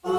ವೀಕ್ಷಕರೇ,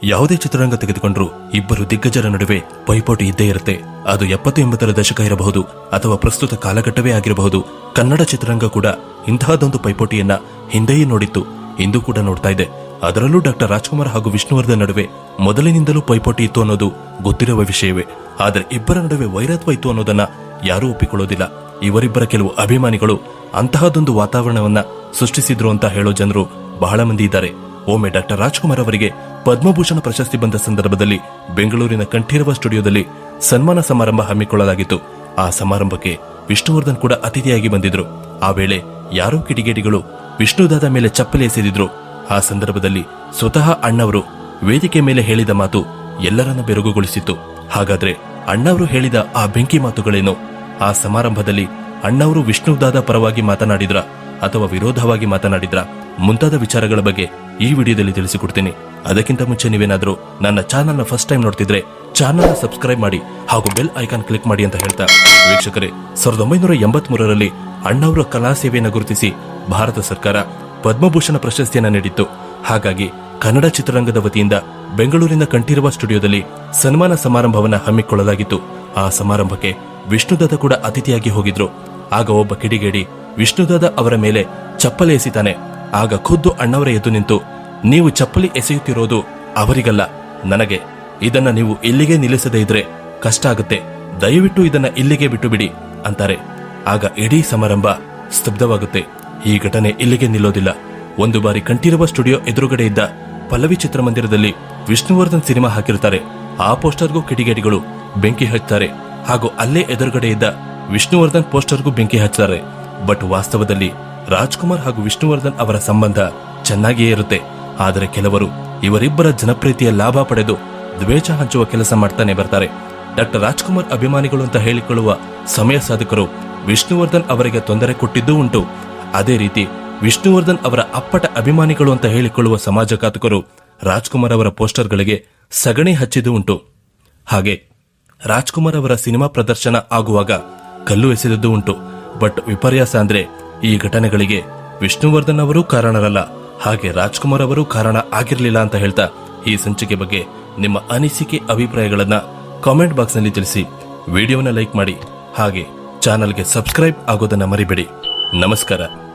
ಯಾವುದೇ ಚಿತ್ರರಂಗ ತೆಗೆದುಕೊಂಡ್ರೂ ಇಬ್ಬರು ದಿಗ್ಗಜರ ನಡುವೆ ಪೈಪೋಟಿ ಇದ್ದೇ ಇರುತ್ತೆ. ಅದು 70-80ರ ದಶಕ ಇರಬಹುದು ಅಥವಾ ಪ್ರಸ್ತುತ ಕಾಲಘಟ್ಟವೇ ಆಗಿರಬಹುದು. ಕನ್ನಡ ಚಿತ್ರರಂಗ ಕೂಡ ಇಂತಹದೊಂದು ಪೈಪೋಟಿಯನ್ನ ಹಿಂದೆಯೇ ನೋಡಿತ್ತು, ಇಂದು ಕೂಡ ನೋಡ್ತಾ ಇದೆ. ಅದರಲ್ಲೂ ಡಾಕ್ಟರ್ ರಾಜ್ಕುಮಾರ್ ಹಾಗೂ ವಿಷ್ಣುವರ್ಧನ್ ನಡುವೆ ಮೊದಲಿನಿಂದಲೂ ಪೈಪೋಟಿ ಇತ್ತು ಅನ್ನೋದು ಗೊತ್ತಿರುವ ವಿಷಯವೇ. ಆದರೆ ಇಬ್ಬರ ನಡುವೆ ವೈರತ್ವ ಇತ್ತು ಅನ್ನೋದನ್ನ ಯಾರೂ ಒಪ್ಪಿಕೊಳ್ಳೋದಿಲ್ಲ. ಇವರಿಬ್ಬರ ಕೆಲವು ಅಭಿಮಾನಿಗಳು ಅಂತಹದೊಂದು ವಾತಾವರಣವನ್ನ ಸೃಷ್ಟಿಸಿದ್ರು ಅಂತ ಹೇಳೋ ಜನರು ಬಹಳ ಮಂದಿ ಇದ್ದಾರೆ. ಒಮ್ಮೆ ಡಾಕ್ಟರ್ ರಾಜ್ಕುಮಾರ್ ಅವರಿಗೆ ಪದ್ಮಭೂಷಣ ಪ್ರಶಸ್ತಿ ಬಂದ ಸಂದರ್ಭದಲ್ಲಿ ಬೆಂಗಳೂರಿನ ಕಂಠೀರವ ಸ್ಟುಡಿಯೋದಲ್ಲಿ ಸನ್ಮಾನ ಸಮಾರಂಭ ಹಮ್ಮಿಕೊಳ್ಳಲಾಗಿತ್ತು. ಆ ಸಮಾರಂಭಕ್ಕೆ ವಿಷ್ಣುವರ್ಧನ್ ಕೂಡ ಅತಿಥಿಯಾಗಿ ಬಂದಿದ್ರು. ಆ ವೇಳೆ ಯಾರೋ ಕಿಡಿಗೇಡಿಗಳು ವಿಷ್ಣುದಾದ ಮೇಲೆ ಚಪ್ಪಲಿ ಎಸೆದಿದ್ರು. ಆ ಸಂದರ್ಭದಲ್ಲಿ ಸ್ವತಃ ಅಣ್ಣವರು ವೇದಿಕೆ ಮೇಲೆ ಹೇಳಿದ ಮಾತು ಎಲ್ಲರನ್ನ ಬೆರಗುಗೊಳಿಸಿತ್ತು. ಹಾಗಾದ್ರೆ ಅಣ್ಣವರು ಹೇಳಿದ ಆ ಬೆಂಕಿ ಮಾತುಗಳೇನು? ಆ ಸಮಾರಂಭದಲ್ಲಿ ಅಣ್ಣವರು ವಿಷ್ಣುದಾದ ಪರವಾಗಿ ಮಾತನಾಡಿದ್ರ ಅಥವಾ ವಿರೋಧವಾಗಿ ಮಾತನಾಡಿದ್ರ ಮುಂತಾದ ವಿಚಾರಗಳ ಬಗ್ಗೆ ಈ ವಿಡಿಯೋದಲ್ಲಿ ತಿಳಿಸಿಕೊಡ್ತೀನಿ. ಅದಕ್ಕಿಂತ ಮುಂಚೆ ನೀವೇನಾದ್ರೂ ನನ್ನ ಚಾನಲ್ನ ಫಸ್ಟ್ ಟೈಮ್ ನೋಡ್ತಿದ್ರೆ ಚಾನಲ್ನ ಸಬ್ಸ್ಕ್ರೈಬ್ ಮಾಡಿ ಹಾಗೂ ಬೆಲ್ ಐಕಾನ್ ಕ್ಲಿಕ್ ಮಾಡಿ ಅಂತ ಹೇಳ್ತಾ, ವೀಕ್ಷಕರೇ, 1983ರಲ್ಲಿ ಅಣ್ಣವರ ಕಲಾ ಸೇವೆಯನ್ನು ಗುರುತಿಸಿ ಭಾರತ ಸರ್ಕಾರ ಪದ್ಮಭೂಷಣ ಪ್ರಶಸ್ತಿಯನ್ನ ನೀಡಿತ್ತು. ಹಾಗಾಗಿ ಕನ್ನಡ ಚಿತ್ರರಂಗದ ವತಿಯಿಂದ ಬೆಂಗಳೂರಿನ ಕಂಠೀರವ ಸ್ಟುಡಿಯೋದಲ್ಲಿ ಸನ್ಮಾನ ಸಮಾರಂಭವನ್ನ ಹಮ್ಮಿಕೊಳ್ಳಲಾಗಿತ್ತು. ಆ ಸಮಾರಂಭಕ್ಕೆ ವಿಷ್ಣುದಾದ ಕೂಡ ಅತಿಥಿಯಾಗಿ ಹೋಗಿದ್ರು. ಆಗ ಒಬ್ಬ ಕಿಡಿಗೇಡಿ ವಿಷ್ಣುದಾದ ಅವರ ಮೇಲೆ ಚಪ್ಪಲಿ ಎಸಿತಾನೆ. ಆಗ ಖುದ್ದು ಅಣ್ಣವರ ಎದ್ದು ನಿಂತು, ನೀವು ಚಪ್ಪಲಿ ಎಸೆಯುತ್ತಿರೋದು ಅವರಿಗಲ್ಲ, ನನಗೆ. ಇದನ್ನ ನೀವು ಇಲ್ಲಿಗೆ ನಿಲ್ಲಿಸದೇ ಇದ್ರೆ ಕಷ್ಟ ಆಗುತ್ತೆ, ದಯವಿಟ್ಟು ಇದನ್ನ ಇಲ್ಲಿಗೆ ಬಿಟ್ಟು ಬಿಡಿ ಅಂತಾರೆ. ಆಗ ಇಡೀ ಸಮಾರಂಭ ಸ್ತಬ್ಧವಾಗುತ್ತೆ. ಈ ಘಟನೆ ಇಲ್ಲಿಗೆ ನಿಲ್ಲೋದಿಲ್ಲ. ಒಂದು ಬಾರಿ ಕಂಠೀರವ ಸ್ಟುಡಿಯೋ ಎದುರುಗಡೆ ಇದ್ದ ಪಲ್ಲವಿ ಚಿತ್ರಮಂದಿರದಲ್ಲಿ ವಿಷ್ಣುವರ್ಧನ್ ಸಿನಿಮಾ ಹಾಕಿರ್ತಾರೆ. ಆ ಪೋಸ್ಟರ್ಗೂ ಕಿಡಿಗೇಡಿಗಳು ಬೆಂಕಿ ಹಚ್ತಾರೆ ಹಾಗೂ ಅಲ್ಲೇ ಎದುರುಗಡೆ ಇದ್ದ ವಿಷ್ಣುವರ್ಧನ್ ಪೋಸ್ಟರ್ಗೂ ಬೆಂಕಿ ಹಚ್ತಾರೆ. ಬಟ್ ವಾಸ್ತವದಲ್ಲಿ ರಾಜ್ಕುಮಾರ್ ಹಾಗೂ ವಿಷ್ಣುವರ್ಧನ್ ಅವರ ಸಂಬಂಧ ಚೆನ್ನಾಗಿಯೇ ಇರುತ್ತೆ. ಆದರೆ ಕೆಲವರು ಇವರಿಬ್ಬರ ಜನಪ್ರಿಯತೆಯ ಲಾಭ ಪಡೆದು ದ್ವೇಷ ಹಂಚುವ ಕೆಲಸ ಮಾಡ್ತಾನೆ ಬರ್ತಾರೆ. ಡಾಕ್ಟರ್ ರಾಜ್ಕುಮಾರ್ ಅಭಿಮಾನಿಗಳು ಅಂತ ಹೇಳಿಕೊಳ್ಳುವ ಸಮಯ ಸಾಧಕರು ವಿಷ್ಣುವರ್ಧನ್ ಅವರಿಗೆ ತೊಂದರೆ ಕೊಟ್ಟಿದ್ದೂ ಉಂಟು. ಅದೇ ರೀತಿ ವಿಷ್ಣುವರ್ಧನ್ ಅವರ ಅಪ್ಪಟ ಅಭಿಮಾನಿಗಳು ಅಂತ ಹೇಳಿಕೊಳ್ಳುವ ಸಮಾಜಘಾತಕರು ರಾಜ್ಕುಮಾರ್ ಅವರ ಪೋಸ್ಟರ್ಗಳಿಗೆ ಸಗಣಿ ಹಚ್ಚಿದ್ದೂ ಉಂಟು. ಹಾಗೆ ರಾಜ್ಕುಮಾರ್ ಅವರ ಸಿನಿಮಾ ಪ್ರದರ್ಶನ ಆಗುವಾಗ ಕಲ್ಲು ಎಸೆದದ್ದು ಉಂಟು. ಬಟ್ ವಿಪರ್ಯಾಸ ಅಂದ್ರೆ ಈ ಘಟನೆಗಳಿಗೆ ವಿಷ್ಣುವರ್ಧನ್ ಅವರು ಕಾರಣರಲ್ಲ, ಹಾಗೆ ರಾಜ್ಕುಮಾರ್ ಅವರು ಕಾರಣ ಆಗಿರಲಿಲ್ಲ ಅಂತ ಹೇಳ್ತಾ, ಈ ಸಂಚಿಕೆ ಬಗ್ಗೆ ನಿಮ್ಮ ಅನಿಸಿಕೆ ಅಭಿಪ್ರಾಯಗಳನ್ನ ಕಾಮೆಂಟ್ ಬಾಕ್ಸ್ ನಲ್ಲಿ ತಿಳಿಸಿ. ವಿಡಿಯೋನ ಲೈಕ್ ಮಾಡಿ ಹಾಗೆ ಚಾನಲ್ಗೆ ಸಬ್ಸ್ಕ್ರೈಬ್ ಆಗೋದನ್ನ ಮರಿಬೇಡಿ. ನಮಸ್ಕಾರ.